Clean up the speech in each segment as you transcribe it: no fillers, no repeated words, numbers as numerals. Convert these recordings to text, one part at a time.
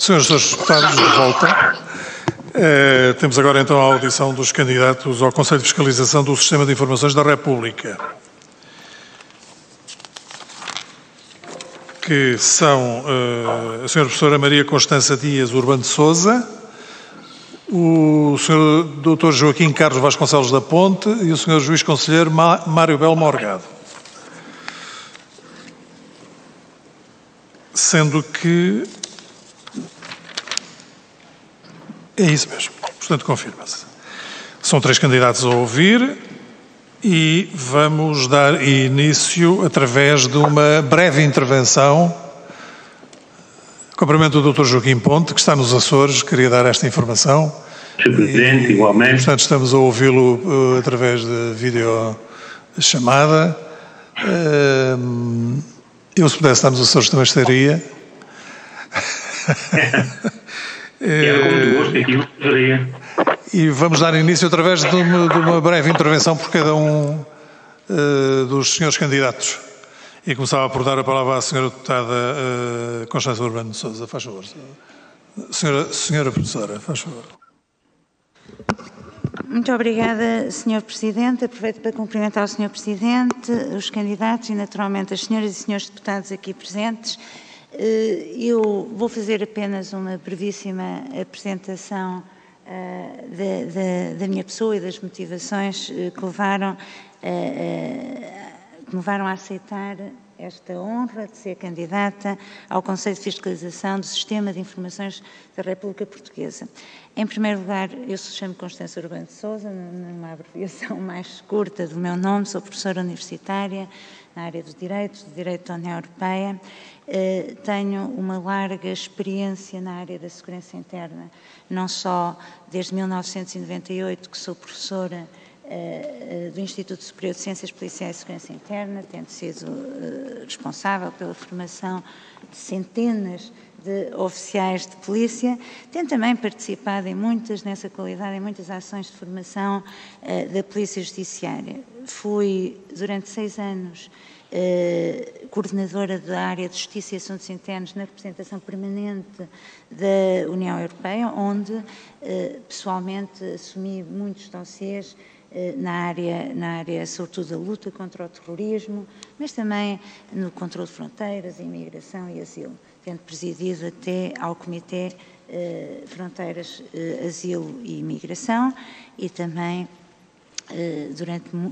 Senhores deputados, de volta. Temos agora então a audição dos candidatos ao Conselho de Fiscalização do Sistema de Informações da República, que são a Sra. Professora Maria Constança Dias Urbano de Sousa, o Sr. Dr. Joaquim Carlos Vasconcelos da Ponte e o Sr. Juiz Conselheiro Mário Belo Morgado. Sendo que é isso mesmo, portanto confirma-se. São 3 candidatos a ouvir e vamos dar início através de uma breve intervenção. Cumprimento o Dr. Joaquim Ponte, que está nos Açores, queria dar esta informação. Sr. Presidente, igualmente. Portanto, estamos a ouvi-lo através de videochamada. Eu, se pudesse estar nos Açores, também estaria. E vamos dar início através de uma breve intervenção por cada um dos senhores candidatos. E começava por dar a palavra à senhora deputada Constança Urbano de Sousa. Faz favor. Senhora professora, faz favor. Muito obrigada, Sr. Presidente. Aproveito para cumprimentar o Sr. Presidente, os candidatos e, naturalmente, as senhoras e senhores deputados aqui presentes. Eu vou fazer apenas uma brevíssima apresentação da minha pessoa e das motivações que me levaram a aceitar esta honra de ser candidata ao Conselho de Fiscalização do Sistema de Informações da República Portuguesa. Em primeiro lugar, eu chamo Constança Urbano de Sousa, numa abreviação mais curta do meu nome, sou professora universitária na área do Direito da União Europeia. Tenho uma larga experiência na área da segurança interna, não só desde 1998, que sou professora do Instituto Superior de Ciências Policiais e Segurança Interna, tendo sido responsável pela formação de centenas de oficiais de polícia, tenho também participado nessa qualidade, em muitas ações de formação da Polícia Judiciária. Fui, durante 6 anos, coordenadora da área de Justiça e Assuntos Internos na representação permanente da União Europeia, onde pessoalmente assumi muitos dossiês na área sobretudo da luta contra o terrorismo, mas também no controle de fronteiras, imigração e asilo, tendo presidido até ao Comitê Fronteiras, Asilo e Imigração e também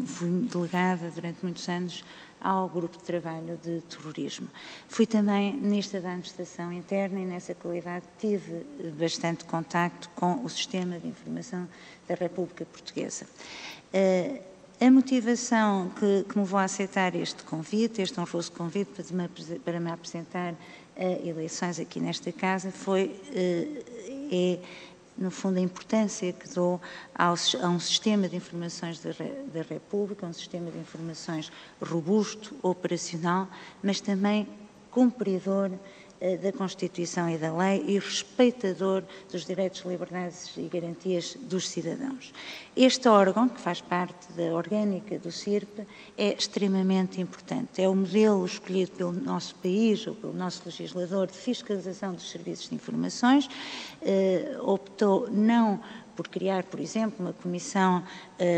fui delegada durante muitos anos ao Grupo de Trabalho de Terrorismo. Fui também Ministra da Administração Interna e nessa qualidade tive bastante contacto com o Sistema de Informação da República Portuguesa. A motivação que me levou a aceitar este convite, este honroso convite para me apresentar a eleições aqui nesta Casa no fundo, a importância que dou a um sistema de informações da República, um sistema de informações robusto, operacional, mas também cumpridor da Constituição e da lei e respeitador dos direitos, liberdades e garantias dos cidadãos. Este órgão, que faz parte da orgânica do CIRP, é extremamente importante. É o modelo escolhido pelo nosso país ou pelo nosso legislador de fiscalização dos serviços de informações. Optou não por criar, por exemplo, uma comissão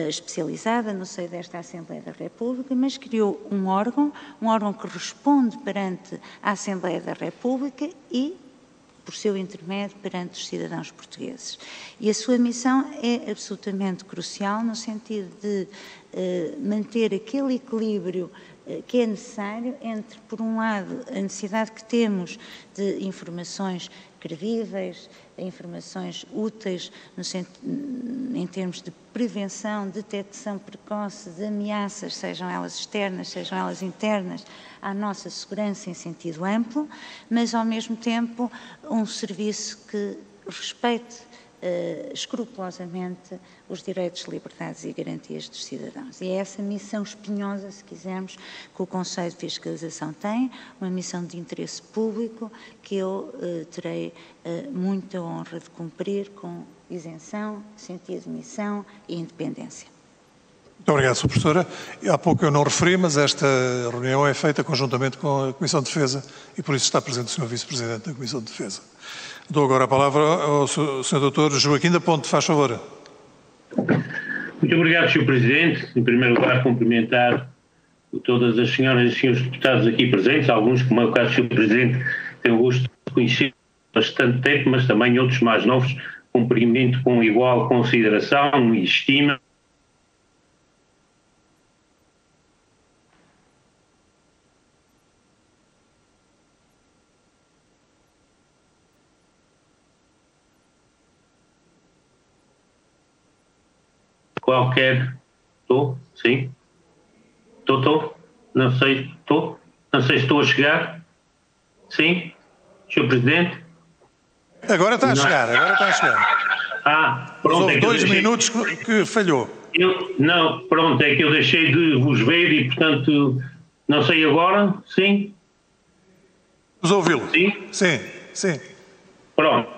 especializada no seio desta Assembleia da República, mas criou um órgão que responde perante a Assembleia da República e, por seu intermédio, perante os cidadãos portugueses. E a sua missão é absolutamente crucial no sentido de manter aquele equilíbrio que é necessário entre, por um lado, a necessidade que temos de informações credíveis, informações úteis em termos de prevenção, detecção precoce de ameaças, sejam elas externas, sejam elas internas, à nossa segurança em sentido amplo, mas ao mesmo tempo um serviço que respeite escrupulosamente os direitos, liberdades e garantias dos cidadãos. E é essa missão espinhosa, se quisermos, que o Conselho de Fiscalização tem, uma missão de interesse público que eu terei muita honra de cumprir com isenção, sentido de missão e independência. Muito obrigado, Sr. Professora. Há pouco eu não referi, mas esta reunião é feita conjuntamente com a Comissão de Defesa e por isso está presente o Sr. Vice-Presidente da Comissão de Defesa. Dou agora a palavra ao Sr. Dr. Joaquim da Ponte, faz favor. Muito obrigado, Sr. Presidente. Em primeiro lugar, cumprimentar todas as senhoras e senhores deputados aqui presentes, alguns, como é o caso do Sr. Presidente, tenho o gosto de conhecer há bastante tempo, mas também outros mais novos, cumprimento com igual consideração e estima. Qualquer... Estou? Sim? Estou? Não sei, estou? Não sei se estou a chegar. Sim? Sr. Presidente? Agora está a chegar, agora está a chegar. Pronto. Houve 2 minutos que falhou. Pronto, é que eu deixei de vos ver e, portanto, não sei agora. Sim? Vamos ouvi-lo. Sim? Sim. Pronto.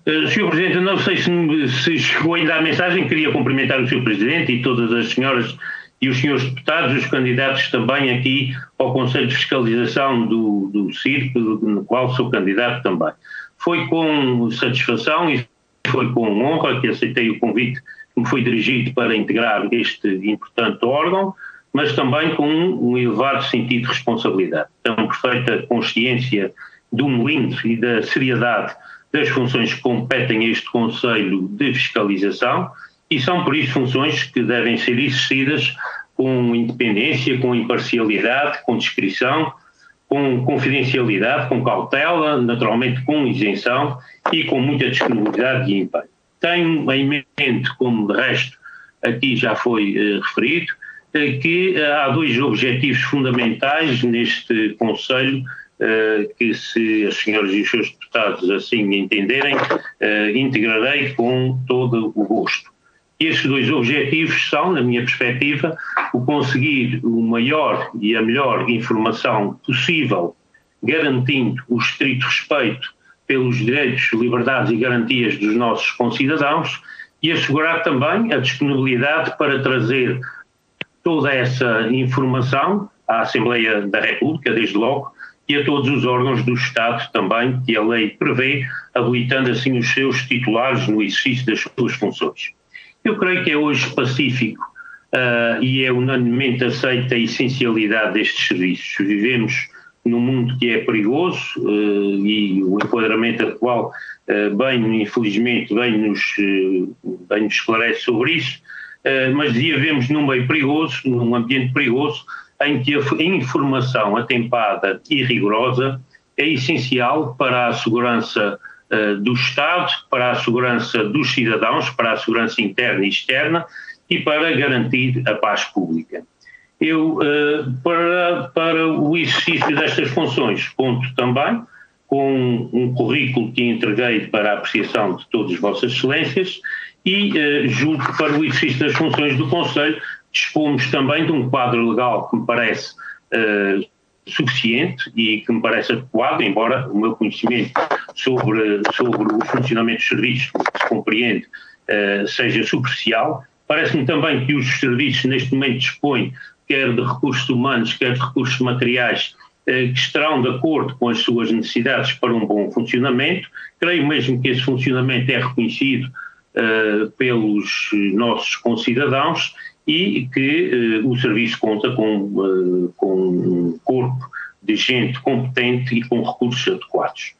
Sr. Presidente, não sei se chegou ainda a mensagem, queria cumprimentar o Sr. Presidente e todas as senhoras e os senhores deputados, os candidatos também aqui ao Conselho de Fiscalização do CIRP, no qual sou candidato também. Foi com satisfação e foi com honra que aceitei o convite que me foi dirigido para integrar este importante órgão, mas também com um elevado sentido de responsabilidade. Tenho perfeita consciência do melindre e da seriedade das funções que competem a este Conselho de Fiscalização e são, por isso, funções que devem ser exercidas com independência, com imparcialidade, com discrição, com confidencialidade, com cautela, naturalmente com isenção e com muita disponibilidade e empenho. Tenho em mente, como de resto aqui já foi referido, que há 2 objetivos fundamentais neste Conselho que, se as senhoras e os seus deputados assim entenderem, integrarei com todo o gosto. Estes 2 objetivos são, na minha perspectiva, o conseguir o maior e a melhor informação possível, garantindo o estrito respeito pelos direitos, liberdades e garantias dos nossos concidadãos e assegurar também a disponibilidade para trazer toda essa informação à Assembleia da República, desde logo, e a todos os órgãos do Estado também, que a lei prevê, habilitando assim os seus titulares no exercício das suas funções. Eu creio que é hoje pacífico e é unanimemente aceita a essencialidade destes serviços. Vivemos num mundo que é perigoso e o enquadramento atual infelizmente, nos esclarece sobre isso, mas vivemos num meio perigoso, num ambiente perigoso, em que a informação atempada e rigorosa é essencial para a segurança do Estado, para a segurança dos cidadãos, para a segurança interna e externa e para garantir a paz pública. Eu, para o exercício destas funções, conto também com um currículo que entreguei para a apreciação de todas Vossas Excelências e julgo que para o exercício das funções do Conselho dispomos também de um quadro legal que me parece suficiente e que me parece adequado, embora o meu conhecimento sobre o funcionamento dos serviços, que se compreende, seja superficial. Parece-me também que os serviços neste momento dispõem quer de recursos humanos, quer de recursos materiais, que estarão de acordo com as suas necessidades para um bom funcionamento. Creio mesmo que esse funcionamento é reconhecido pelos nossos concidadãos e que o serviço conta com um corpo de gente competente e com recursos adequados.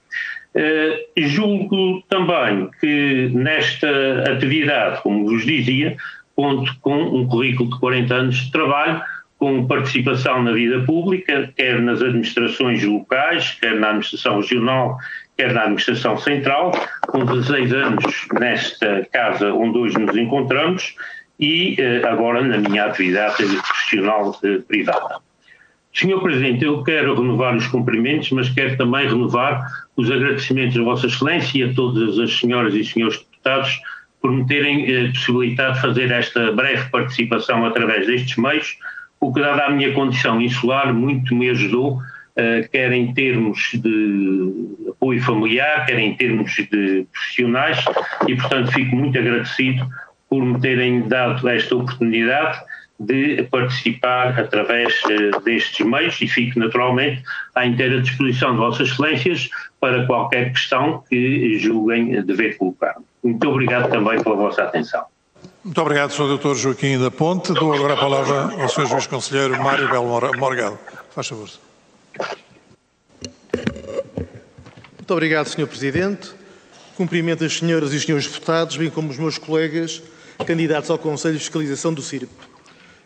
Julgo também que nesta atividade, como vos dizia, conto com um currículo de 40 anos de trabalho, com participação na vida pública, quer nas administrações locais, quer na administração regional, quer na administração central, com 16 anos nesta casa onde hoje nos encontramos e agora na minha atividade profissional privada. Senhor Presidente, eu quero renovar os cumprimentos, mas quero também renovar os agradecimentos a Vossa Excelência e a todas as senhoras e senhores deputados por me terem possibilitado fazer esta breve participação através destes meios, o que, dada a minha condição insular, muito me ajudou, quer em termos de apoio familiar, quer em termos de profissionais, e portanto fico muito agradecido por me terem dado esta oportunidade de participar através destes meios e fico naturalmente à inteira disposição de Vossas Excelências para qualquer questão que julguem dever colocar. Muito obrigado também pela vossa atenção. Muito obrigado, Sr. Dr. Joaquim da Ponte. Dou agora a palavra ao Sr. Juiz Conselheiro Mário Belo Morgado. Faz favor. Muito obrigado, Sr. Presidente. Cumprimento as senhoras e os senhores deputados, bem como os meus colegas candidatos ao Conselho de Fiscalização do CIRP.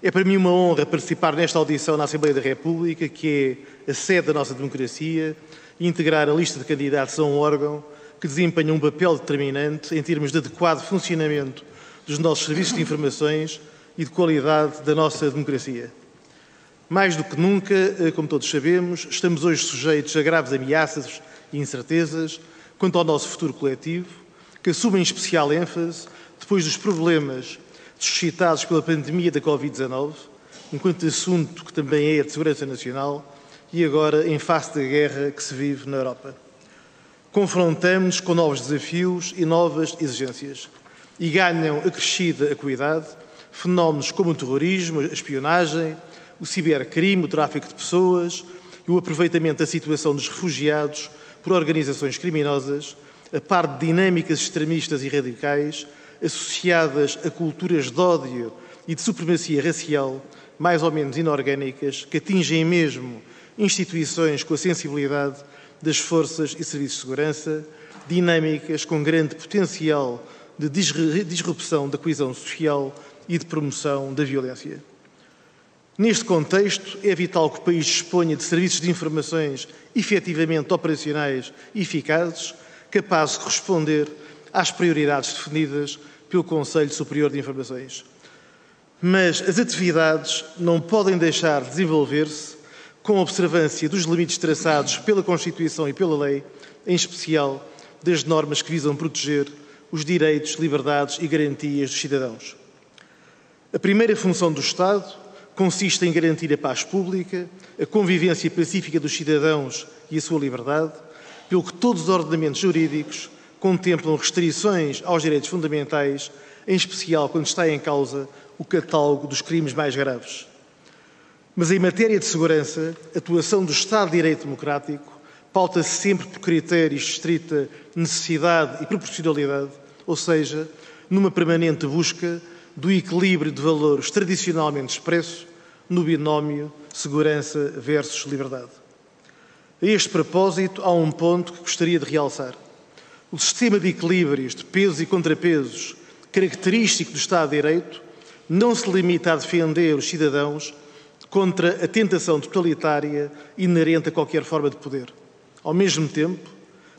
É para mim uma honra participar nesta audição na Assembleia da República, que é a sede da nossa democracia, e integrar a lista de candidatos a um órgão que desempenha um papel determinante em termos de adequado funcionamento dos nossos serviços de informações e de qualidade da nossa democracia. Mais do que nunca, como todos sabemos, estamos hoje sujeitos a graves ameaças e incertezas quanto ao nosso futuro coletivo, que assumem especial ênfase depois dos problemas suscitados pela pandemia da Covid-19, enquanto assunto que também é de segurança nacional e agora em face da guerra que se vive na Europa. Confrontamos-nos com novos desafios e novas exigências e ganham acrescida acuidade fenómenos como o terrorismo, a espionagem, o cibercrime, o tráfico de pessoas e o aproveitamento da situação dos refugiados por organizações criminosas, a par de dinâmicas extremistas e radicais associadas a culturas de ódio e de supremacia racial mais ou menos inorgânicas que atingem mesmo instituições com a sensibilidade das forças e serviços de segurança, dinâmicas com grande potencial de disrupção da coesão social e de promoção da violência. Neste contexto, é vital que o país disponha de serviços de informações efetivamente operacionais e eficazes, capazes de responder às prioridades definidas pelo Conselho Superior de Informações. Mas as atividades não podem deixar de desenvolver-se com observância dos limites traçados pela Constituição e pela lei, em especial das normas que visam proteger os direitos, liberdades e garantias dos cidadãos. A primeira função do Estado consiste em garantir a paz pública, a convivência pacífica dos cidadãos e a sua liberdade, pelo que todos os ordenamentos jurídicos contemplam restrições aos direitos fundamentais, em especial quando está em causa o catálogo dos crimes mais graves. Mas em matéria de segurança, a atuação do Estado de Direito Democrático pauta-se sempre por critérios de estrita necessidade e proporcionalidade, ou seja, numa permanente busca do equilíbrio de valores tradicionalmente expresso no binómio segurança versus liberdade. A este propósito, há um ponto que gostaria de realçar. O sistema de equilíbrios de pesos e contrapesos característico do Estado de Direito não se limita a defender os cidadãos contra a tentação totalitária inerente a qualquer forma de poder. Ao mesmo tempo,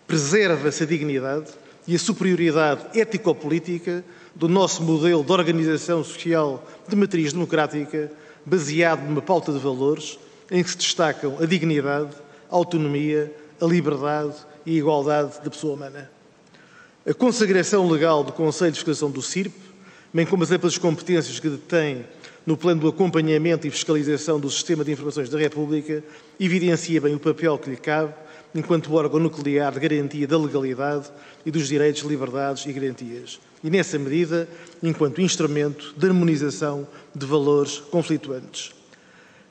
preserva-se a dignidade e a superioridade ético-política do nosso modelo de organização social de matriz democrática, baseado numa pauta de valores em que se destacam a dignidade, a autonomia, a liberdade e a igualdade da pessoa humana. A consagração legal do Conselho de Fiscalização do CIRP, bem como as amplas competências que detém no plano do acompanhamento e fiscalização do Sistema de Informações da República, evidencia bem o papel que lhe cabe enquanto órgão nuclear de garantia da legalidade e dos direitos, liberdades e garantias. E, nessa medida, enquanto instrumento de harmonização de valores conflituantes.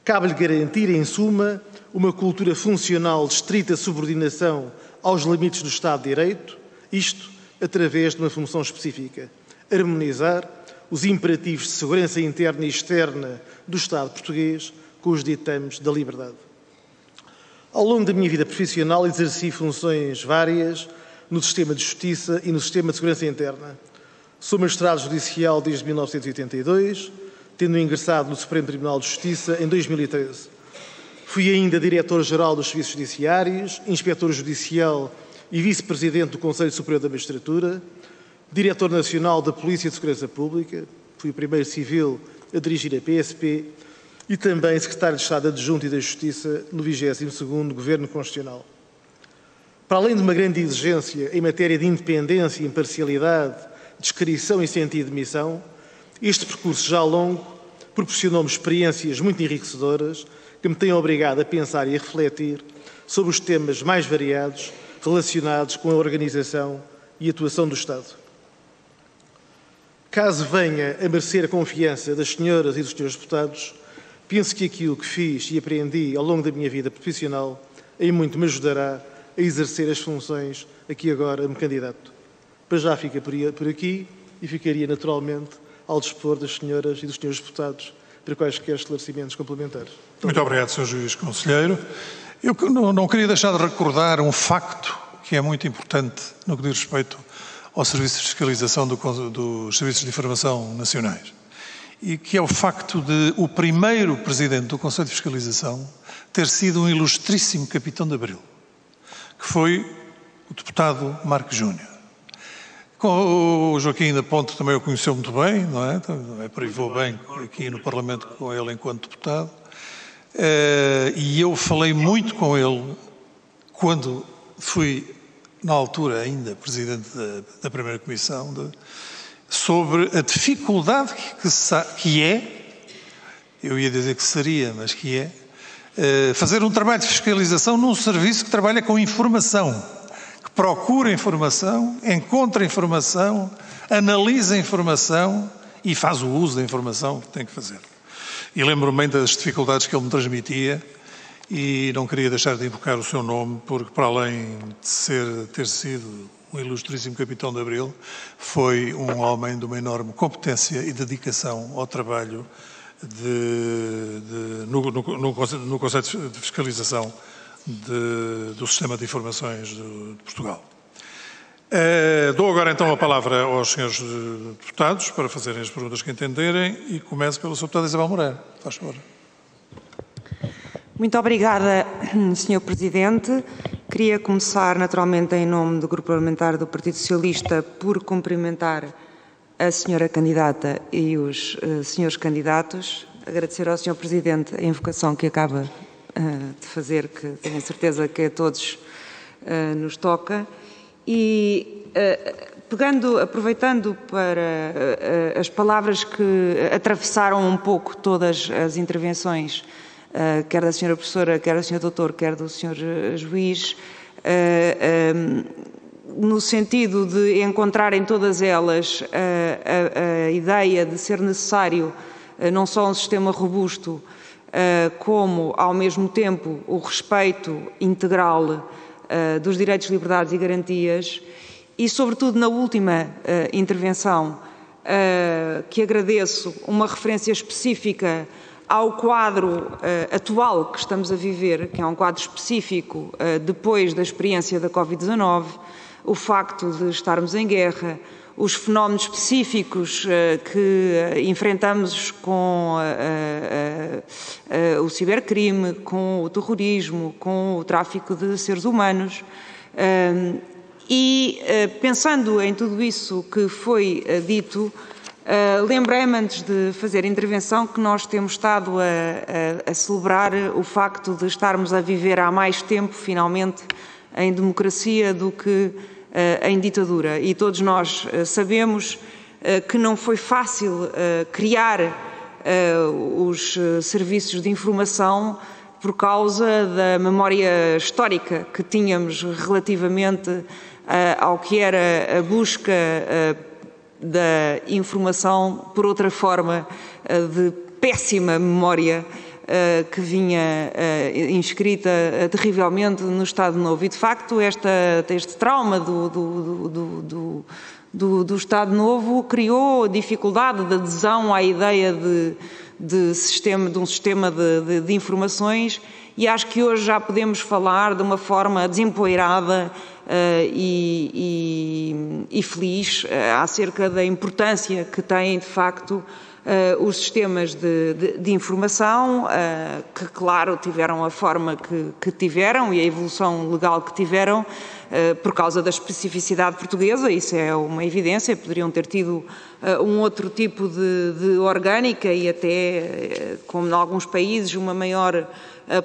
Cabe-lhe garantir, em suma, uma cultura funcional de estrita subordinação aos limites do Estado de Direito, isto através de uma função específica: harmonizar os imperativos de segurança interna e externa do Estado português com os ditames da liberdade. Ao longo da minha vida profissional, exerci funções várias no sistema de justiça e no sistema de segurança interna. Sou magistrado judicial desde 1982, tendo ingressado no Supremo Tribunal de Justiça em 2013. Fui ainda diretor-geral dos Serviços Judiciários, inspetor judicial e vice-presidente do Conselho Superior da Magistratura, diretor nacional da Polícia de Segurança Pública, fui o primeiro civil a dirigir a PSP e também secretário de Estado Adjunto e da Justiça no 22º Governo Constitucional. Para além de uma grande exigência em matéria de independência, imparcialidade, discrição e sentido de missão, este percurso já longo proporcionou-me experiências muito enriquecedoras que me têm obrigado a pensar e a refletir sobre os temas mais variados relacionados com a organização e atuação do Estado. Caso venha a merecer a confiança das senhoras e dos senhores deputados, penso que aquilo que fiz e aprendi ao longo da minha vida profissional em muito me ajudará a exercer as funções a que agora me candidato. Para já fica por aqui e ficaria naturalmente ao dispor das senhoras e dos senhores deputados para quaisquer esclarecimentos complementares. Muito obrigado, Sr. Juiz Conselheiro. Eu não queria deixar de recordar um facto que é muito importante no que diz respeito ao Serviço de Fiscalização dos Serviços de Informação Nacionais, e que é o facto de o primeiro Presidente do Conselho de Fiscalização ter sido um ilustríssimo Capitão de Abril, que foi o deputado Marcos Júnior. Com o Joaquim da Ponte também o conheceu muito bem, não é? Também privou bem aqui no Parlamento com ele enquanto deputado. E eu falei muito com ele quando fui, na altura ainda, Presidente da Primeira Comissão, sobre a dificuldade que é, eu ia dizer que seria, mas que é, fazer um trabalho de fiscalização num serviço que trabalha com informação, que procura informação, encontra informação, analisa informação e faz o uso da informação que tem que fazer. E lembro-me bem das dificuldades que ele me transmitia e não queria deixar de invocar o seu nome, porque para além de ter sido um ilustríssimo Capitão de Abril, foi um homem de uma enorme competência e dedicação ao trabalho no Conselho de Fiscalização do Sistema de Informações de Portugal. Dou agora então a palavra aos senhores deputados para fazerem as perguntas que entenderem e começo pela Sra. Deputada Isabel Moreira. Faz favor. Muito obrigada, Sr. Presidente. Queria começar, naturalmente, em nome do Grupo Parlamentar do Partido Socialista, por cumprimentar a Sra. Candidata e os senhores candidatos. Agradecer ao Sr. Presidente a invocação que acaba de fazer, que tenho certeza que a todos nos toca. E aproveitando para as palavras que atravessaram um pouco todas as intervenções, quer da Sra. Professora, quer do Sr. Doutor, quer do Sr. Juiz, no sentido de encontrar em todas elas a ideia de ser necessário não só um sistema robusto, como, ao mesmo tempo, o respeito integral dos direitos, liberdades e garantias, e, sobretudo, na última intervenção, que agradeço, uma referência específica ao quadro atual que estamos a viver, que é um quadro específico depois da experiência da Covid-19, o facto de estarmos em guerra, os fenómenos específicos que enfrentamos com o cibercrime, com o terrorismo, com o tráfico de seres humanos. E pensando em tudo isso que foi dito, lembrei-me, antes de fazer a intervenção, que nós temos estado a celebrar o facto de estarmos a viver há mais tempo, finalmente, em democracia do que em ditadura. E todos nós sabemos que não foi fácil criar os serviços de informação por causa da memória histórica que tínhamos relativamente ao que era a busca da informação por outra forma de péssima memória que vinha inscrita terrivelmente no Estado Novo. E, de facto, este trauma do Estado Novo criou dificuldade de adesão à ideia de um sistema de informações, e acho que hoje já podemos falar de uma forma desempoeirada e feliz acerca da importância que têm, de facto, os sistemas de informação, que, claro, tiveram a forma que tiveram e a evolução legal que tiveram, por causa da especificidade portuguesa. Isso é uma evidência. Poderiam ter tido um outro tipo de orgânica e até, como em alguns países, uma maior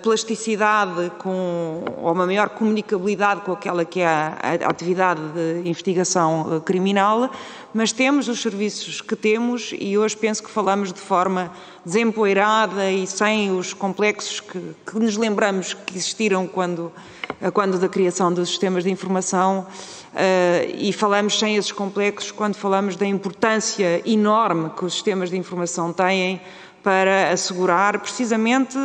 plasticidade ou uma maior comunicabilidade com aquela que é a atividade de investigação criminal, mas temos os serviços que temos e hoje penso que falamos de forma desempoeirada e sem os complexos que nos lembramos que existiram quando da criação dos sistemas de informação, e falamos sem esses complexos quando falamos da importância enorme que os sistemas de informação têm para assegurar precisamente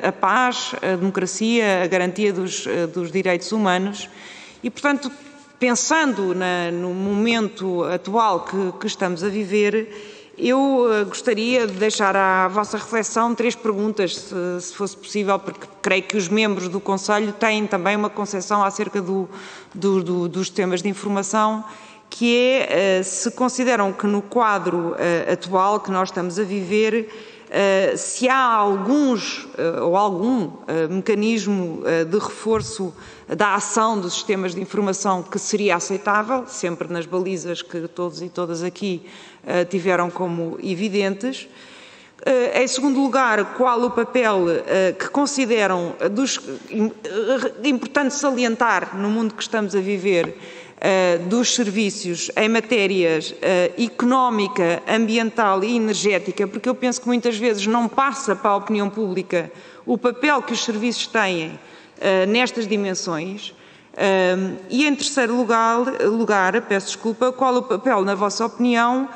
a paz, a democracia, a garantia dos direitos humanos e, portanto, pensando no momento atual que estamos a viver, eu gostaria de deixar à vossa reflexão 3 perguntas, se fosse possível, porque creio que os membros do Conselho têm também uma concepção acerca dos sistemas de informação, que é se consideram que no quadro atual que nós estamos a viver, se há algum mecanismo de reforço da ação dos sistemas de informação que seria aceitável, sempre nas balizas que todos e todas aqui tiveram como evidentes. Em segundo lugar, qual o papel que consideram importante salientar no mundo que estamos a viver dos serviços em matérias económica, ambiental e energética, porque eu penso que muitas vezes não passa para a opinião pública o papel que os serviços têm nestas dimensões. E em terceiro lugar, peço desculpa, qual o papel, na vossa opinião,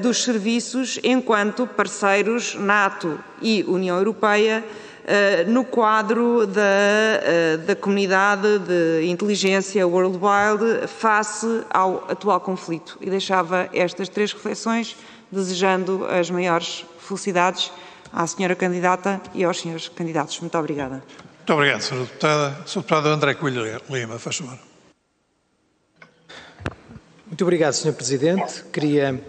dos serviços enquanto parceiros NATO e União Europeia no quadro da comunidade de inteligência worldwide face ao atual conflito. E deixava estas 3 reflexões, desejando as maiores felicidades à senhora candidata e aos senhores candidatos. Muito obrigada. Muito obrigado, Sra. Deputada. Sr. Deputado André Coelho Lima, faz favor. Muito obrigado, Sr. Presidente. Queria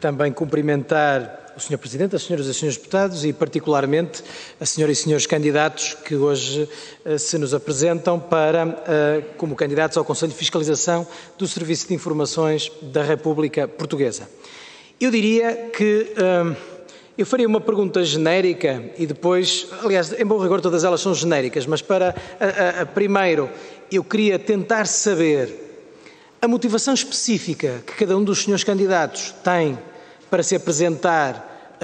também cumprimentar o Sr. Presidente, as senhoras e os senhores deputados e particularmente a senhora e senhores candidatos que hoje se nos apresentam como candidatos ao Conselho de Fiscalização do Serviço de Informações da República Portuguesa. Eu diria que eu faria uma pergunta genérica e depois, aliás, em bom rigor todas elas são genéricas, mas primeiro eu queria tentar saber a motivação específica que cada um dos senhores candidatos tem para se apresentar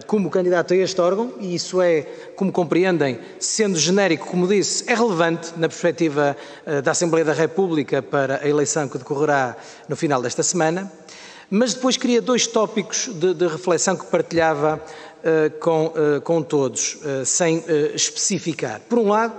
como candidato a este órgão, e isso é, como compreendem, sendo genérico, como disse, é relevante na perspectiva da Assembleia da República para a eleição que decorrerá no final desta semana, mas depois queria 2 tópicos de reflexão que partilhava com todos, sem especificar. Por um lado,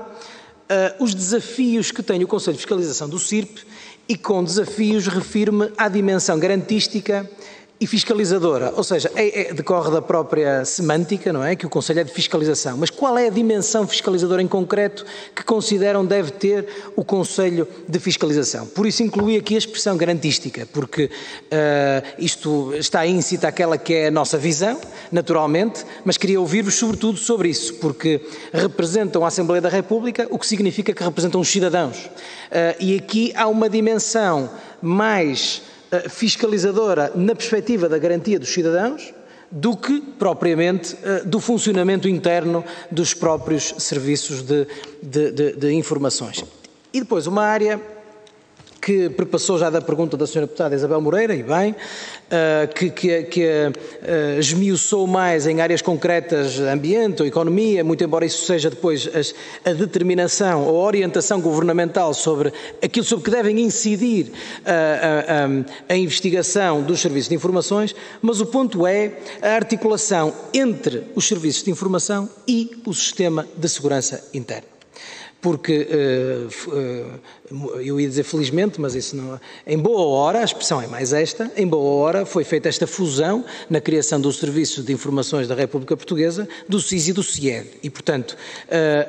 os desafios que tem o Conselho de Fiscalização do CIRP, e com desafios refiro-me à dimensão garantística e fiscalizadora, ou seja, decorre da própria semântica, não é? Que o Conselho é de fiscalização, mas qual é a dimensão fiscalizadora em concreto que consideram deve ter o Conselho de Fiscalização? Por isso incluí aqui a expressão garantística, porque isto está íncita àquela que é a nossa visão, naturalmente, mas queria ouvir-vos sobretudo sobre isso, porque representam a Assembleia da República, o que significa que representam os cidadãos. E aqui há uma dimensão mais fiscalizadora na perspectiva da garantia dos cidadãos do que propriamente do funcionamento interno dos próprios serviços de informações. E depois uma área que perpassou já da pergunta da Sra. Deputada Isabel Moreira, e bem, que esmiuçou mais em áreas concretas, ambiente ou economia, muito embora isso seja depois a determinação ou a orientação governamental sobre aquilo sobre que devem incidir a investigação dos serviços de informações, mas o ponto é a articulação entre os serviços de informação e o sistema de segurança interna. Porque, eu ia dizer felizmente, mas isso não... Em boa hora, a expressão é mais esta, em boa hora foi feita esta fusão na criação dos Serviços de Informações da República Portuguesa, do SIS e do SIED. E, portanto,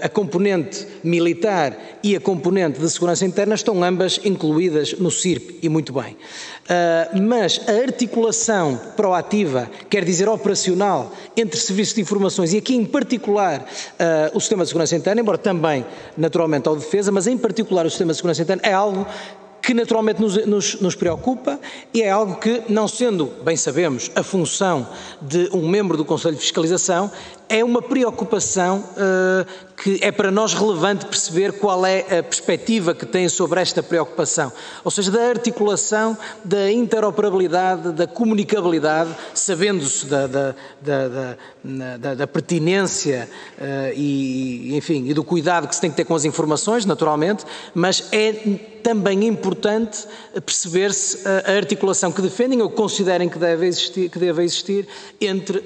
a componente militar e a componente de segurança interna estão ambas incluídas no CIRP, e muito bem. Mas a articulação proativa, quer dizer operacional, entre serviços de informações e aqui em particular o sistema de segurança interna, embora também naturalmente ao defesa, mas em particular o sistema de segurança interna, é algo que naturalmente nos preocupa e é algo que, não sendo, bem sabemos, a função de um membro do Conselho de Fiscalização, é uma preocupação que é para nós relevante perceber qual é a perspectiva que tem sobre esta preocupação, ou seja, da articulação, da interoperabilidade, da comunicabilidade, sabendo-se da pertinência e do cuidado que se tem que ter com as informações, naturalmente, mas é também importante perceber-se a articulação que defendem ou que considerem que deve existir entre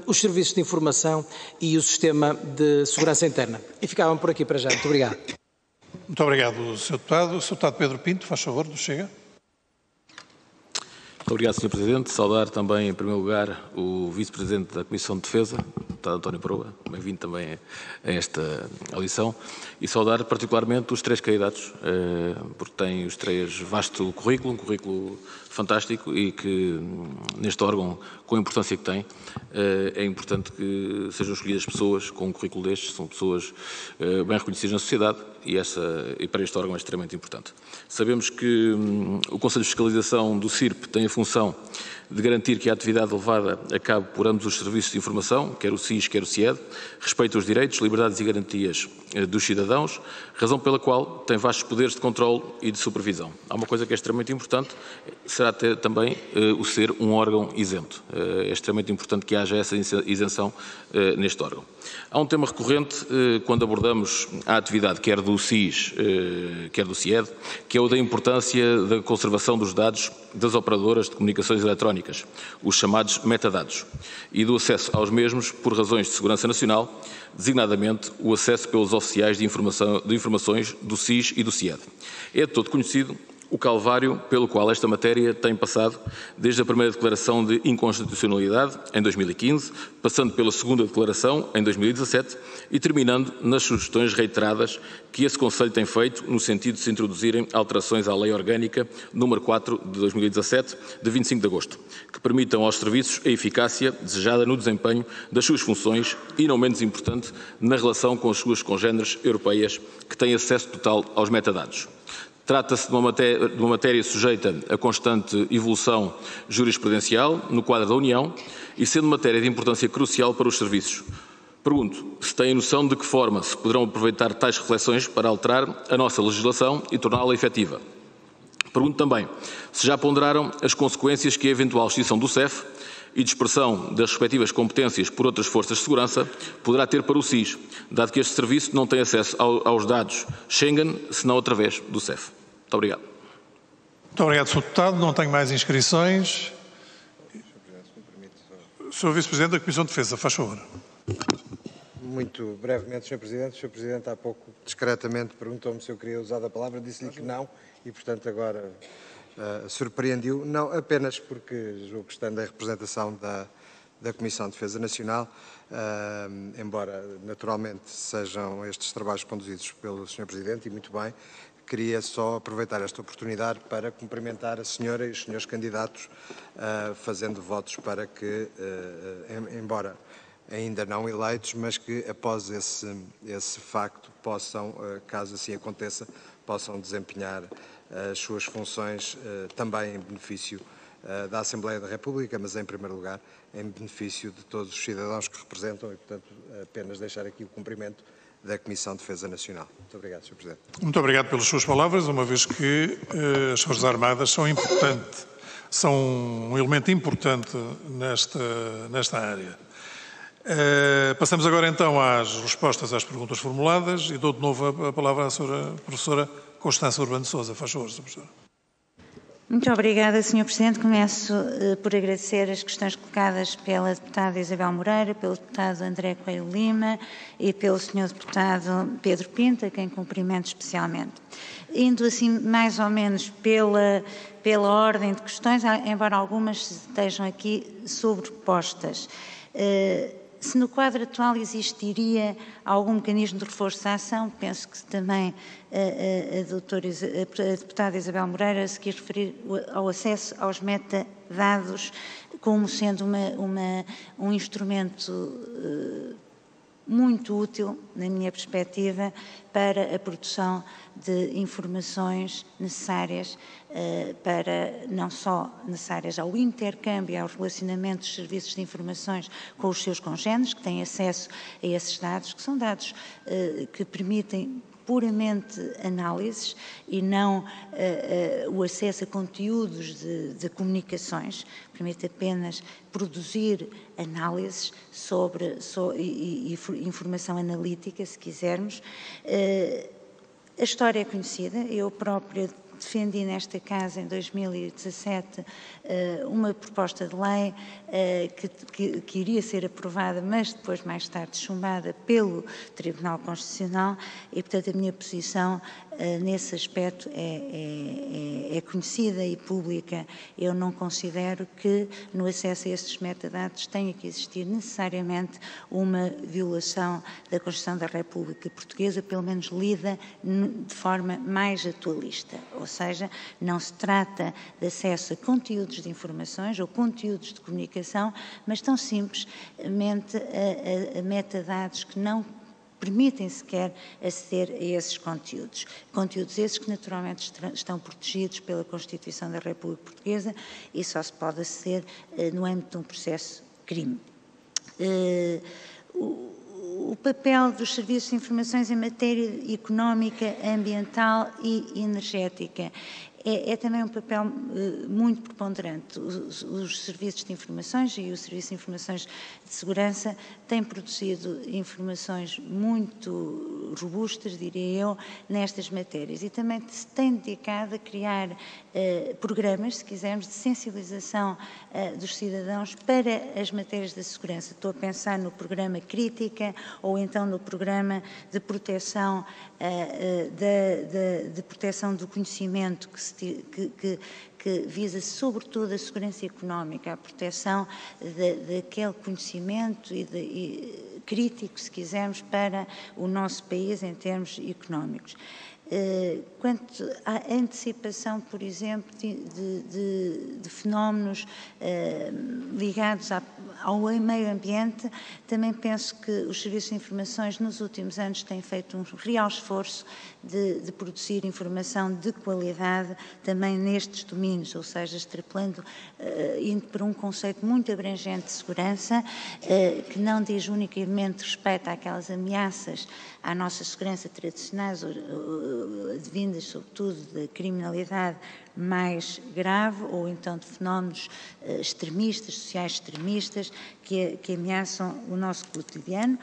os serviços de informação e o sistema de segurança interna. E ficavam por aqui para já. Muito obrigado. Muito obrigado, Sr. Deputado. O Sr. Deputado Pedro Pinto, faz favor, do Chega. Muito obrigado, Sr. Presidente. Saudar também, em primeiro lugar, o Vice-Presidente da Comissão de Defesa, o Deputado António Proa, bem-vindo também a esta audição, e saudar particularmente os 3 candidatos, porque têm os 3 vasto currículo, um currículo fantástico e que, neste órgão, com a importância que tem, é importante que sejam escolhidas pessoas com um currículo destes, são pessoas bem reconhecidas na sociedade e para este órgão é extremamente importante. Sabemos que o Conselho de Fiscalização do CIRP tem a função de garantir que a atividade levada a cabo por ambos os serviços de informação, quer o SIS, quer o CIED, respeita os direitos, liberdades e garantias dos cidadãos, razão pela qual tem vastos poderes de controle e de supervisão. Há uma coisa que é extremamente importante, será também o ser um órgão isento. É extremamente importante que haja essa isenção neste órgão. Há um tema recorrente quando abordamos a atividade quer do SIS, quer do CIED, que é o da importância da conservação dos dados das operadoras de comunicações eletrónicas, os chamados metadados, e do acesso aos mesmos por razões de segurança nacional, designadamente o acesso pelos oficiais de informações do SIS e do CIED. É de todo conhecido o calvário pelo qual esta matéria tem passado desde a primeira declaração de inconstitucionalidade, em 2015, passando pela segunda declaração, em 2017, e terminando nas sugestões reiteradas que esse Conselho tem feito no sentido de se introduzirem alterações à Lei Orgânica nº 4 de 2017, de 25 de agosto, que permitam aos serviços a eficácia desejada no desempenho das suas funções e, não menos importante, na relação com as suas congêneres europeias que têm acesso total aos metadados. Trata-se de uma matéria sujeita a constante evolução jurisprudencial no quadro da União e sendo matéria de importância crucial para os serviços. Pergunto se têm noção de que forma se poderão aproveitar tais reflexões para alterar a nossa legislação e torná-la efetiva. Pergunto também se já ponderaram as consequências que a eventual extinção do CEF e dispersão das respectivas competências por outras forças de segurança poderá ter para o SIS, dado que este serviço não tem acesso aos dados Schengen, senão através do CEF. Muito obrigado. Muito obrigado, Sr. Deputado. Não tenho mais inscrições. Sr. Vice-Presidente da Comissão de Defesa, faz favor. Muito brevemente, Sr. Presidente. O Sr. Presidente há pouco, discretamente, perguntou-me se eu queria usar a palavra, disse-lhe que não e, portanto, agora surpreendiu, não apenas porque julgo que estando em representação da Comissão de Defesa Nacional, embora naturalmente sejam estes trabalhos conduzidos pelo Sr. Presidente, e muito bem, queria só aproveitar esta oportunidade para cumprimentar a senhora e os senhores candidatos, fazendo votos para que, embora ainda não eleitos, mas que após esse facto possam, caso assim aconteça, possam desempenhar as suas funções também em benefício da Assembleia da República, mas em primeiro lugar em benefício de todos os cidadãos que representam e, portanto, apenas deixar aqui o cumprimento da Comissão de Defesa Nacional. Muito obrigado, Sr. Presidente. Muito obrigado pelas suas palavras, uma vez que as Forças Armadas são um elemento importante nesta área. Passamos agora então às respostas às perguntas formuladas e dou de novo a palavra à Sra. Professora Constança Urbano de Sousa. Faz favor, Sra. Professora. Muito obrigada, Sr. Presidente. Começo por agradecer as questões colocadas pela deputada Isabel Moreira, pelo deputado André Coelho Lima e pelo Sr. deputado Pedro Pinto, a quem cumprimento especialmente. Indo assim mais ou menos pela ordem de questões, embora algumas estejam aqui sobrepostas. Se no quadro atual existiria algum mecanismo de reforço da ação, penso que também a deputada Isabel Moreira se quis referir ao acesso aos metadados como sendo um instrumento muito útil, na minha perspectiva, para a produção de informações necessárias não só necessárias ao intercâmbio e ao relacionamento dos serviços de informações com os seus congêneres, que têm acesso a esses dados, que são dados que permitem puramente análises e não o acesso a conteúdos de comunicações, permite apenas produzir análises e informação analítica, se quisermos. A história é conhecida, eu própria defendi nesta Casa, em 2017, uma proposta de lei que iria ser aprovada, mas depois, mais tarde, chumbada pelo Tribunal Constitucional e, portanto, a minha posição nesse aspecto é conhecida e pública. Eu não considero que, no acesso a estes metadados, tenha que existir necessariamente uma violação da Constituição da República Portuguesa, pelo menos lida de forma mais atualista. Ou seja, não se trata de acesso a conteúdos de informações ou conteúdos de comunicação, mas tão simplesmente a metadados que não permitem sequer aceder a esses conteúdos. Conteúdos esses que naturalmente estão protegidos pela Constituição da República Portuguesa e só se pode aceder no âmbito de um processo crime. O papel dos serviços de informações em matéria económica, ambiental e energética é também um papel muito preponderante. Os serviços de informações e o Serviço de Informações de Segurança têm produzido informações muito robustas, diria eu, nestas matérias e também se têm dedicado a criar programas, se quisermos, de sensibilização dos cidadãos para as matérias da segurança. Estou a pensar no programa Crítica ou então no programa de proteção de proteção do conhecimento que visa sobretudo a segurança económica, a proteção daquele conhecimento e crítico, se quisermos, para o nosso país em termos económicos. Quanto à antecipação, por exemplo, de fenómenos ligados ao meio ambiente, também penso que os serviços de informações nos últimos anos têm feito um real esforço de produzir informação de qualidade também nestes domínios, ou seja, extrapolando, indo para um conceito muito abrangente de segurança, que não diz unicamente respeito àquelas ameaças à nossa segurança tradicionais, advindas sobretudo da criminalidade mais grave ou então de fenómenos extremistas, sociais extremistas, que ameaçam o nosso cotidiano.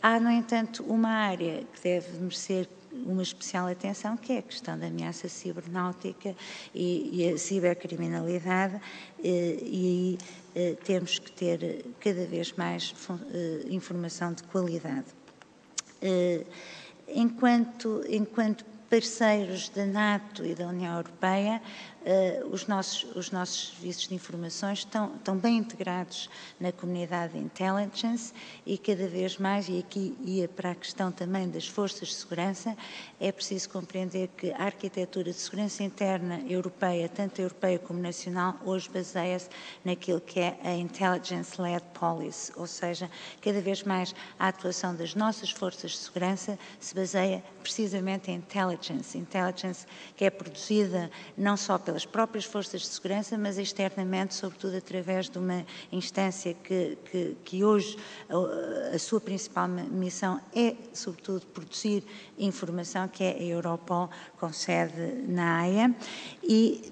Há, no entanto, uma área que deve merecer uma especial atenção, que é a questão da ameaça cibernáutica e a cibercriminalidade, e temos que ter cada vez mais informação de qualidade. Enquanto parceiros da NATO e da União Europeia, os nossos serviços de informações estão bem integrados na comunidade de intelligence e cada vez mais, e aqui ia para a questão também das forças de segurança, é preciso compreender que a arquitetura de segurança interna europeia, tanto europeia como nacional, hoje baseia-se naquilo que é a intelligence-led policy, ou seja, cada vez mais a atuação das nossas forças de segurança se baseia precisamente em intelligence que é produzida não só pelas próprias forças de segurança, mas externamente, sobretudo através de uma instância que hoje a sua principal missão é, sobretudo, produzir informação, que é a Europol, com sede na Haia, e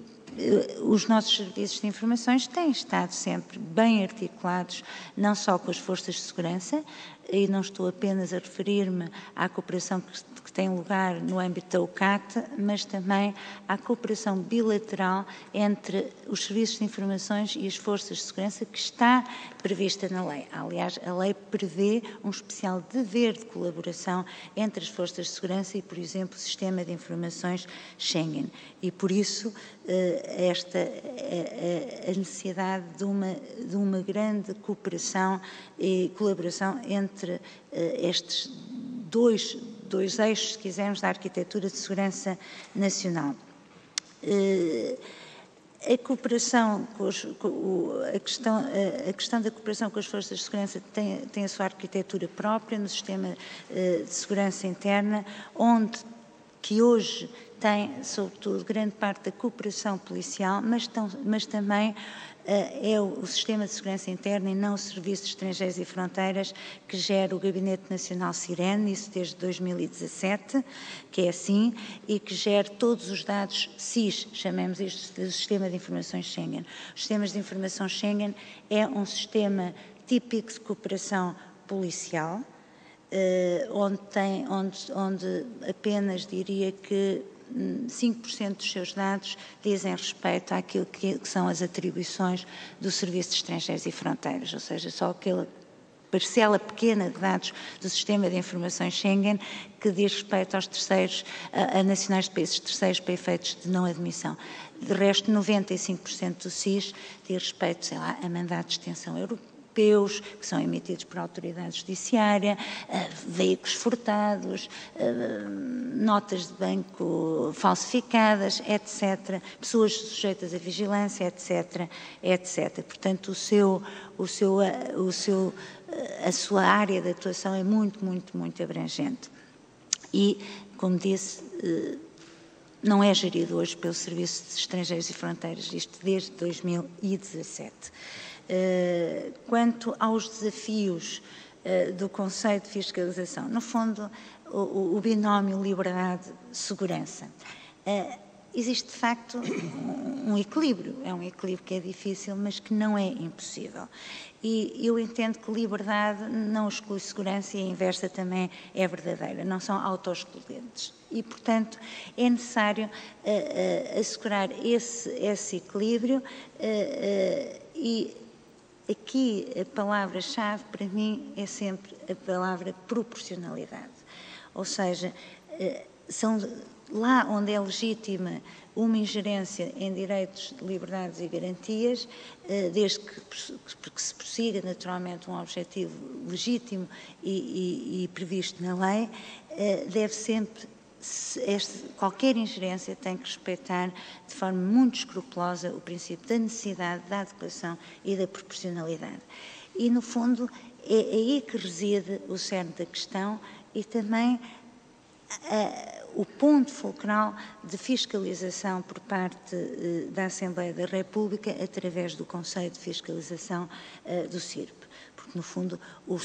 os nossos serviços de informações têm estado sempre bem articulados, não só com as forças de segurança, e não estou apenas a referir-me à cooperação que tem lugar no âmbito da UCAT, mas também à cooperação bilateral entre os serviços de informações e as forças de segurança, que está prevista na lei. Aliás, a lei prevê um especial dever de colaboração entre as forças de segurança e, por exemplo, o Sistema de Informações Schengen. E, por isso, a necessidade de uma grande cooperação e colaboração entre estes dois eixos, se quisermos, da arquitetura de segurança nacional. A cooperação, a questão da cooperação com as forças de segurança tem a sua arquitetura própria no sistema de segurança interna, que hoje tem, sobretudo, grande parte da cooperação policial, mas também é o Sistema de Segurança Interna e não o Serviço de Estrangeiros e Fronteiras que gera o Gabinete Nacional Sirene, isso desde 2017, que é assim, e que gera todos os dados SIS, chamemos isto de Sistema de Informações Schengen. Os sistemas de informação Schengen é um sistema típico de cooperação policial, onde apenas diria que 5% dos seus dados dizem respeito àquilo que são as atribuições do Serviço de Estrangeiros e Fronteiras, ou seja, só aquela parcela pequena de dados do Sistema de Informações Schengen que diz respeito aos terceiros, a nacionais de países terceiros para efeitos de não admissão. De resto, 95% do SIS diz respeito, sei lá, a mandatos de detenção europeus, que são emitidos por autoridade judiciária, veículos furtados, notas de banco falsificadas, etc., pessoas sujeitas à vigilância, etc., etc. Portanto, a sua área de atuação é muito, muito, muito abrangente. E, como disse, não é gerido hoje pelo Serviço de Estrangeiros e Fronteiras, isto desde 2017. Quanto aos desafios do conceito de fiscalização, no fundo, o binómio liberdade-segurança, existe de facto um equilíbrio, é um equilíbrio que é difícil, mas que não é impossível. E eu entendo que liberdade não exclui segurança e a inversa também é verdadeira, não são autoexcludentes. E, portanto, é necessário assegurar esse equilíbrio e aqui a palavra-chave para mim é sempre a palavra proporcionalidade. Ou seja, lá onde é legítima uma ingerência em direitos, liberdades e garantias, desde que se prossiga naturalmente um objetivo legítimo e previsto na lei, deve sempre, qualquer ingerência tem que respeitar de forma muito escrupulosa o princípio da necessidade, da adequação e da proporcionalidade. E, no fundo, é aí que reside o cerne da questão e também o ponto fulcral de fiscalização por parte da Assembleia da República através do Conselho de Fiscalização do CIRP. Porque, no fundo, o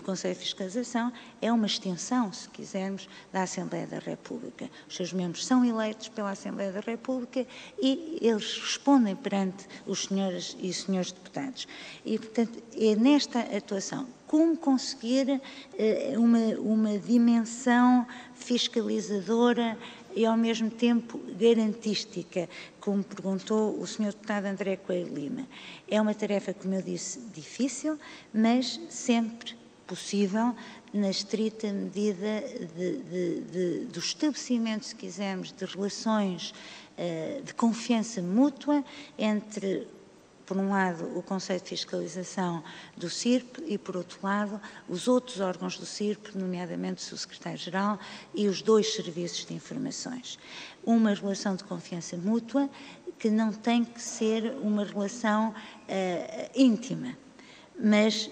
Conselho de Fiscalização é uma extensão, se quisermos, da Assembleia da República. Os seus membros são eleitos pela Assembleia da República e eles respondem perante os senhores e senhores deputados. E, portanto, é nesta atuação como conseguir uma dimensão fiscalizadora e, ao mesmo tempo, garantística, como perguntou o Sr. Deputado André Coelho Lima. É uma tarefa, como eu disse, difícil, mas sempre possível, na estrita medida do estabelecimento, se quisermos, de relações de confiança mútua entre, por um lado, o Conselho de Fiscalização do CIRP e, por outro lado, os outros órgãos do CIRP, nomeadamente o seu secretário-geral e os dois serviços de informações. Uma relação de confiança mútua que não tem que ser uma relação íntima, mas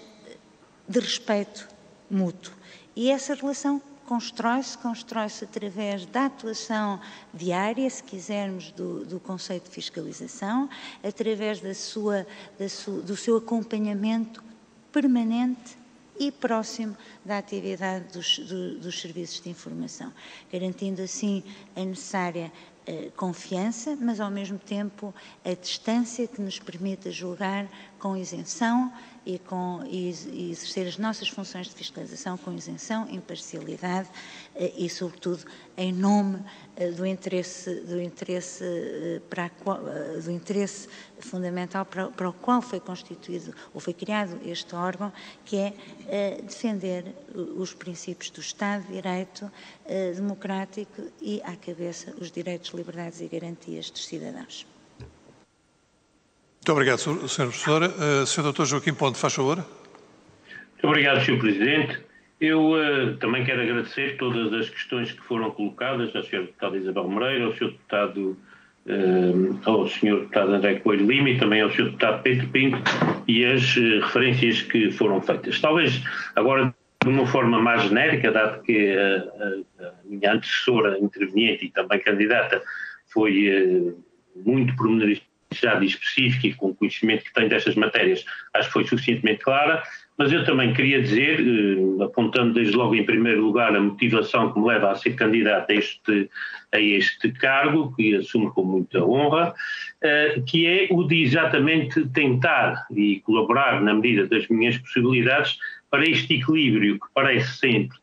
de respeito mútuo. E essa relação constrói-se através da atuação diária, se quisermos, do Conselho de Fiscalização, através do seu acompanhamento permanente e próximo da atividade dos serviços de informação, garantindo assim a necessária confiança, mas ao mesmo tempo a distância que nos permita julgar com isenção e exercer as nossas funções de fiscalização com isenção, imparcialidade e, sobretudo, em nome do interesse fundamental para o qual foi constituído ou foi criado este órgão, que é defender os princípios do Estado de Direito democrático e, à cabeça, os direitos, liberdades e garantias dos cidadãos. Muito obrigado, Sr. Professor. Sr. Dr. Joaquim Ponte, faz favor. Muito obrigado, Sr. Presidente. Eu também quero agradecer todas as questões que foram colocadas ao Sr. Deputado Isabel Moreira, ao Sr. Deputado ao Sr. Deputado André Coelho Lima e também ao Sr. Deputado Pedro Pinto e as referências que foram feitas. Talvez agora de uma forma mais genérica, dado que a minha antecessora interveniente e também candidata foi muito pormenorizada e específica e com o conhecimento que tem destas matérias, acho que foi suficientemente clara, mas eu também queria dizer, apontando desde logo em primeiro lugar a motivação que me leva a ser candidato a este cargo, que assumo com muita honra, que é o de exatamente tentar e colaborar na medida das minhas possibilidades para este equilíbrio que parece sempre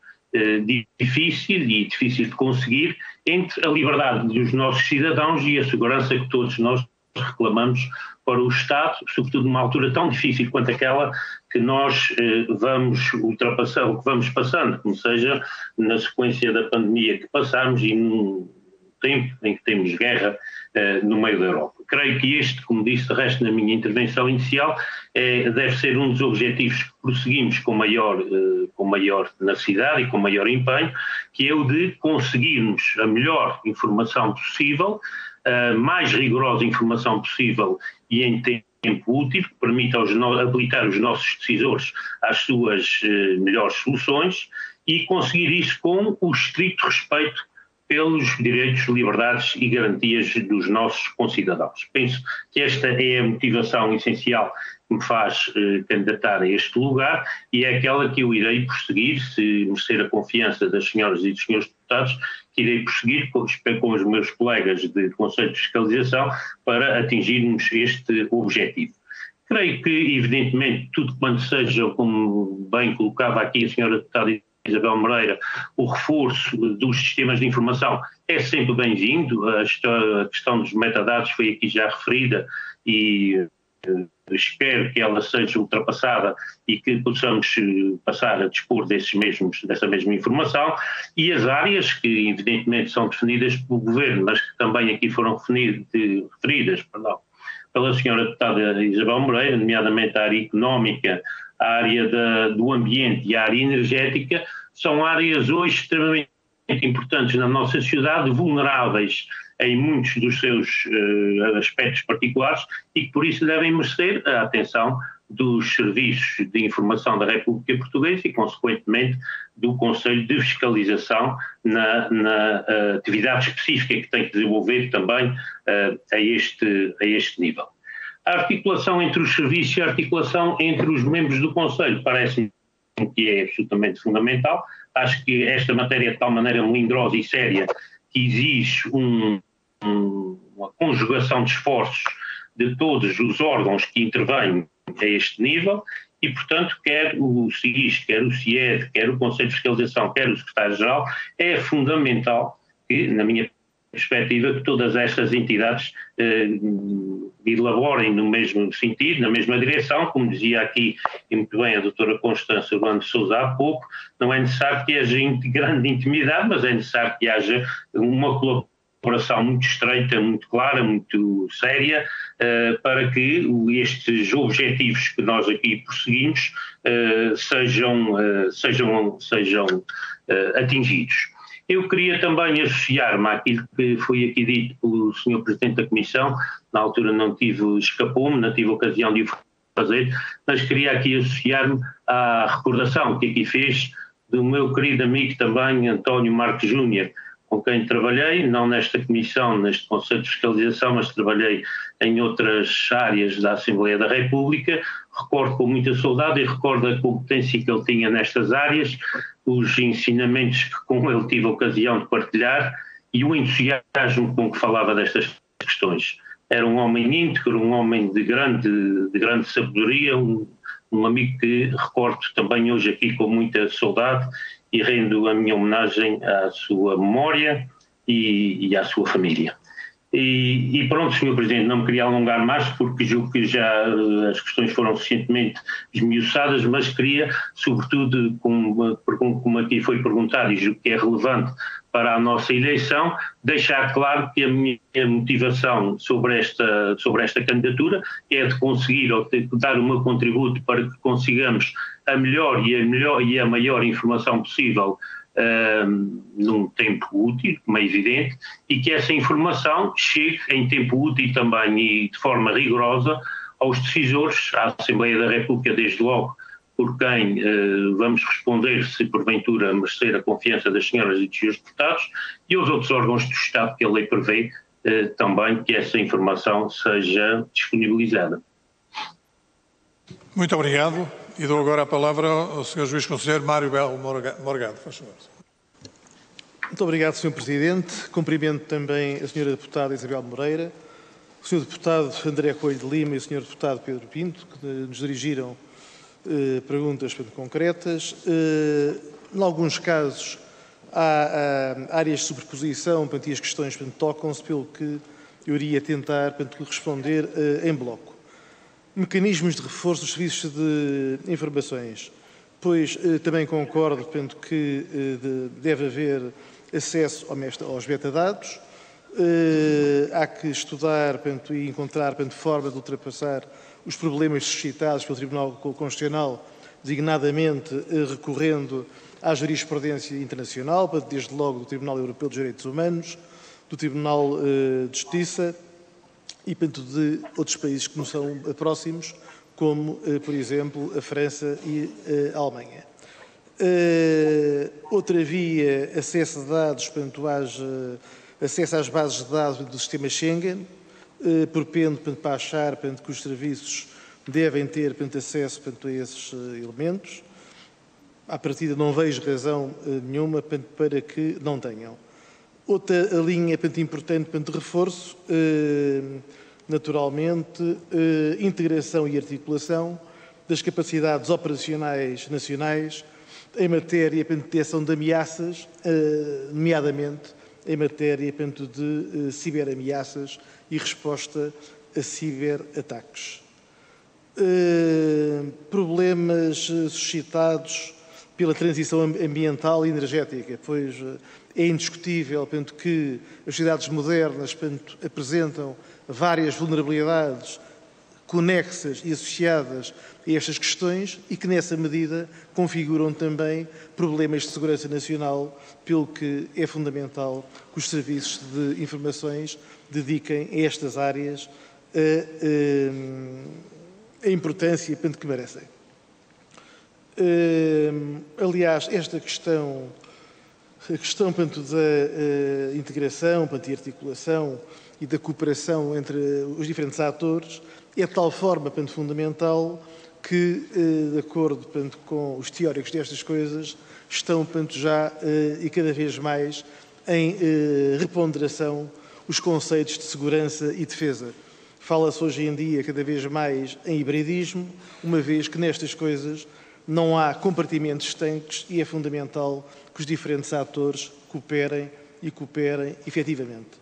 difícil e difícil de conseguir entre a liberdade dos nossos cidadãos e a segurança que todos nós reclamamos para o Estado, sobretudo numa altura tão difícil quanto aquela que nós vamos ultrapassando, que vamos passando, como seja na sequência da pandemia que passamos e num tempo em que temos guerra no meio da Europa. Creio que este, como disse de resto na minha intervenção inicial, deve ser um dos objetivos que prosseguimos com maior tenacidade e com maior empenho, que é o de conseguirmos a melhor informação possível, a mais rigorosa informação possível e em tempo útil, que permita habilitar os nossos decisores às suas melhores soluções e conseguir isso com o estrito respeito pelos direitos, liberdades e garantias dos nossos concidadãos. Penso que esta é a motivação essencial que me faz candidatar a este lugar e é aquela que eu irei prosseguir, se merecer a confiança das senhoras e dos senhores deputados, que irei prosseguir com os meus colegas de Conselho de Fiscalização para atingirmos este objetivo. Creio que, evidentemente, tudo quanto seja, como bem colocava aqui a senhora deputada Isabel Moreira, o reforço dos sistemas de informação é sempre bem-vindo. A questão dos metadados foi aqui já referida e espero que ela seja ultrapassada e que possamos passar a dispor dessa mesma informação, e as áreas que evidentemente são definidas pelo Governo, mas que também aqui foram referidas pela senhora deputada Isabel Moreira, nomeadamente a área económica, a área do ambiente e a área energética, são áreas hoje extremamente importantes na nossa sociedade, vulneráveis em muitos dos seus aspectos particulares e que por isso devem merecer a atenção dos serviços de informação da República Portuguesa e, consequentemente, do Conselho de Fiscalização na atividade específica que tem que desenvolver também a este nível. A articulação entre os serviços e a articulação entre os membros do Conselho parece-me que é absolutamente fundamental. Acho que esta matéria é de tal maneira melindrosa e séria que exige uma conjugação de esforços de todos os órgãos que intervêm a este nível e, portanto, quer o SIS, quer o CIED, quer o Conselho de Fiscalização, quer o Secretário-Geral, é fundamental que, na minha perspectiva, que todas estas entidades elaborem no mesmo sentido, na mesma direção, como dizia aqui e muito bem a doutora Constância Orlando Sousa há pouco, não é necessário que haja grande intimidade, mas é necessário que haja uma colaboração muito estreita, muito clara, muito séria, para que estes objetivos que nós aqui prosseguimos sejam atingidos. Eu queria também associar-me àquilo que foi aqui dito pelo Sr. Presidente da Comissão, na altura escapou-me, não tive ocasião de o fazer, mas queria aqui associar-me à recordação que aqui fez do meu querido amigo também, António Marques Júnior, com quem trabalhei, não nesta comissão, neste Conselho de Fiscalização, mas trabalhei em outras áreas da Assembleia da República. Recordo com muita saudade e recordo a competência que ele tinha nestas áreas, os ensinamentos que com ele tive a ocasião de partilhar e o entusiasmo com que falava destas questões. Era um homem íntegro, um homem de grande sabedoria, um amigo que recordo também hoje aqui com muita saudade e rendo a minha homenagem à sua memória e à sua família. E pronto, Sr. Presidente, não me queria alongar mais porque julgo que já as questões foram suficientemente esmiuçadas, mas queria, sobretudo, como aqui foi perguntado e julgo que é relevante para a nossa eleição, deixar claro que a minha motivação sobre esta candidatura é de conseguir ou de dar o meu contributo para que consigamos a melhor e a maior informação possível num tempo útil, como é evidente, e que essa informação chegue em tempo útil também e de forma rigorosa aos decisores, à Assembleia da República, desde logo, por quem vamos responder se porventura merecer a confiança das senhoras e dos senhores deputados, e aos outros órgãos do Estado que a lei prevê também que essa informação seja disponibilizada. Muito obrigado. E dou agora a palavra ao Sr. Juiz Conselheiro Mário Belo Morgado. Faz favor. Muito obrigado, Sr. Presidente. Cumprimento também a Sra. Deputada Isabel Moreira, o Sr. Deputado André Coelho de Lima e o Sr. Deputado Pedro Pinto, que nos dirigiram perguntas concretas. Em alguns casos, há áreas de superposição e as questões tocam-se, pelo que eu iria tentar responder em bloco. Mecanismos de reforço dos serviços de informações, pois também concordo que deve haver acesso aos metadados. Há que estudar e encontrar forma de ultrapassar os problemas suscitados pelo Tribunal Constitucional, designadamente recorrendo à jurisprudência internacional, desde logo do Tribunal Europeu dos Direitos Humanos, do Tribunal de Justiça e de outros países que nos são próximos, como, por exemplo, a França e a Alemanha. Outra via, acesso a dados, acesso às bases de dados do sistema Schengen, propendo para achar que os serviços devem ter acesso a esses elementos. À partida não vejo razão nenhuma para que não tenham. Outra linha importante de reforço, naturalmente, integração e articulação das capacidades operacionais nacionais em matéria de detecção de ameaças, nomeadamente em matéria de ciberameaças e resposta a ciberataques. Problemas suscitados pela transição ambiental e energética, pois é indiscutível que as sociedades modernas apresentam várias vulnerabilidades conexas e associadas a estas questões e que, nessa medida, configuram também problemas de segurança nacional, pelo que é fundamental que os serviços de informações dediquem a estas áreas a importância que merecem. Aliás, esta questão, a questão da integração e articulação e da cooperação entre os diferentes atores é de tal forma fundamental que, de acordo com os teóricos destas coisas, estão já e cada vez mais em reponderação os conceitos de segurança e defesa. Fala-se hoje em dia cada vez mais em hibridismo, uma vez que nestas coisas não há compartimentos estanques e é fundamental que os diferentes atores cooperem efetivamente.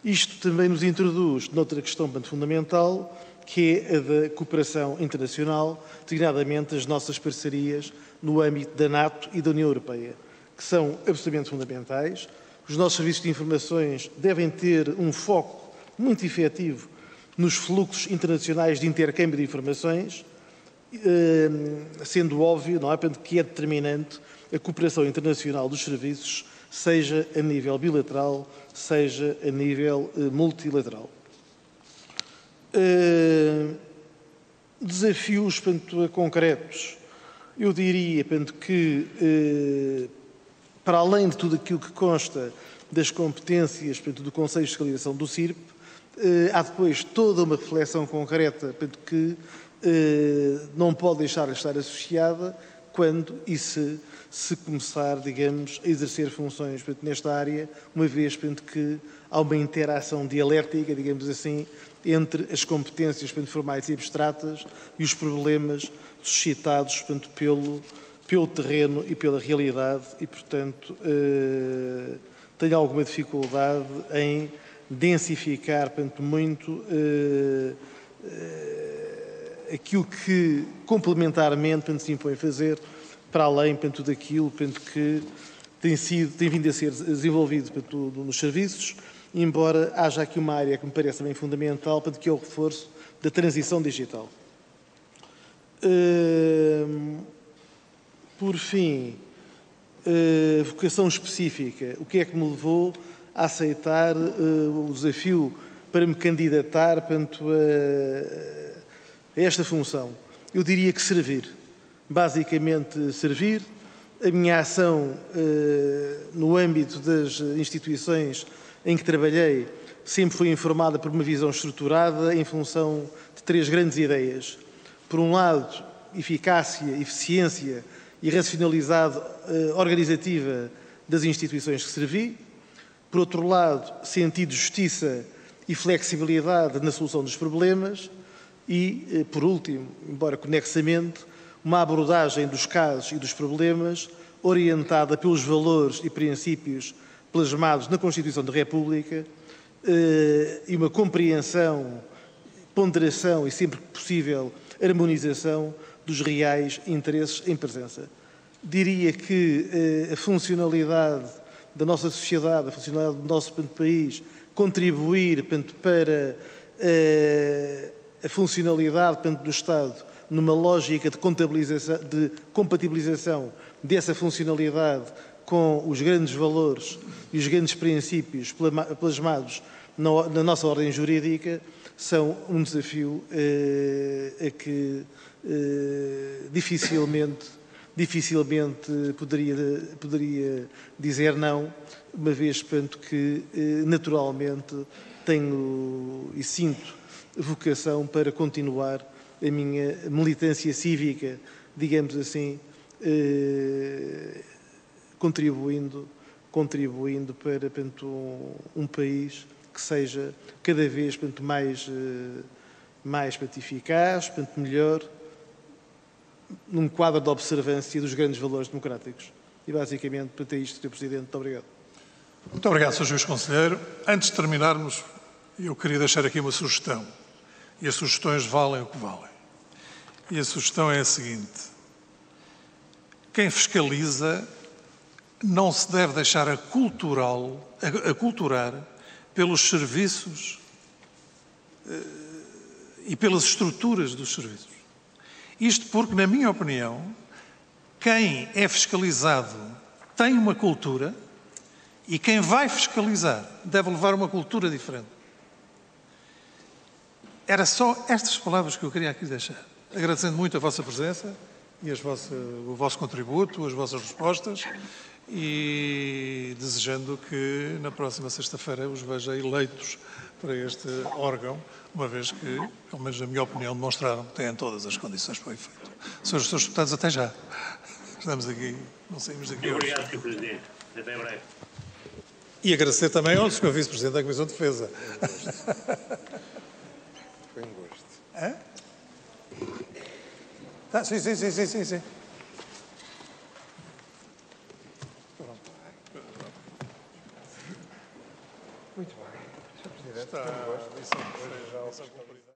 Isto também nos introduz noutra questão fundamental, que é a da cooperação internacional, designadamente as nossas parcerias no âmbito da NATO e da União Europeia, que são absolutamente fundamentais. Os nossos serviços de informações devem ter um foco muito efetivo nos fluxos internacionais de intercâmbio de informações, sendo óbvio, que é determinante a cooperação internacional dos serviços, seja a nível bilateral, seja a nível multilateral. Desafios concretos. Eu diria que, para além de tudo aquilo que consta das competências do Conselho de Fiscalização do CIRP, há depois toda uma reflexão concreta que não pode deixar de estar associada quando e se começar, digamos, a exercer funções nesta área, uma vez que há uma interação dialética, digamos assim, entre as competências formais e abstratas e os problemas suscitados pelo terreno e pela realidade e, portanto, tenho alguma dificuldade em densificar muito aquilo que complementarmente se impõe fazer, para além daquilo que tem vindo a ser desenvolvido nos serviços, embora haja aqui uma área que me parece também fundamental, que é o reforço da transição digital. Por fim, vocação específica, o que é que me levou a aceitar o desafio para me candidatar a esta função? Eu diria que servir. Basicamente, servir. A minha ação no âmbito das instituições em que trabalhei sempre foi informada por uma visão estruturada em função de 3 grandes ideias. Por um lado, eficácia, eficiência e racionalidade organizativa das instituições que servi. Por outro lado, sentido de justiça e flexibilidade na solução dos problemas. E, por último, embora conexamente, uma abordagem dos casos e dos problemas orientada pelos valores e princípios plasmados na Constituição da República e uma compreensão, ponderação e, sempre que possível, harmonização dos reais interesses em presença. Diria que a funcionalidade da nossa sociedade, a funcionalidade do nosso país, contribuir para a funcionalidade do Estado numa lógica de compatibilização dessa funcionalidade com os grandes valores e os grandes princípios plasmados na nossa ordem jurídica, são um desafio a que dificilmente poderia dizer não, uma vez que naturalmente tenho e sinto vocação para continuar a minha militância cívica, digamos assim, contribuindo para um país que seja cada vez mais eficaz, melhor, num quadro de observância dos grandes valores democráticos. E basicamente, é isto, Sr. Presidente. Muito obrigado. Muito obrigado, Sr. Juiz Conselheiro. Antes de terminarmos, eu queria deixar aqui uma sugestão. E as sugestões valem o que valem. E a sugestão é a seguinte: quem fiscaliza não se deve deixar aculturar pelos serviços e pelas estruturas dos serviços. Isto porque, na minha opinião, quem é fiscalizado tem uma cultura e quem vai fiscalizar deve levar uma cultura diferente. Era só estas palavras que eu queria aqui deixar. Agradecendo muito a vossa presença e o vosso contributo, as vossas respostas e desejando que na próxima sexta-feira os veja eleitos para este órgão, uma vez que, pelo menos na minha opinião, demonstraram que têm todas as condições para o efeito. Senhores deputados, até já. Estamos aqui, não saímos daqui hoje. Obrigado, Sr. Presidente. Até breve. E agradecer também ao Sr. Vice-Presidente da Comissão de Defesa. Foi um gosto. É? Tá, sim. Muito bem. Sr. Presidente, Está, foi um gosto. já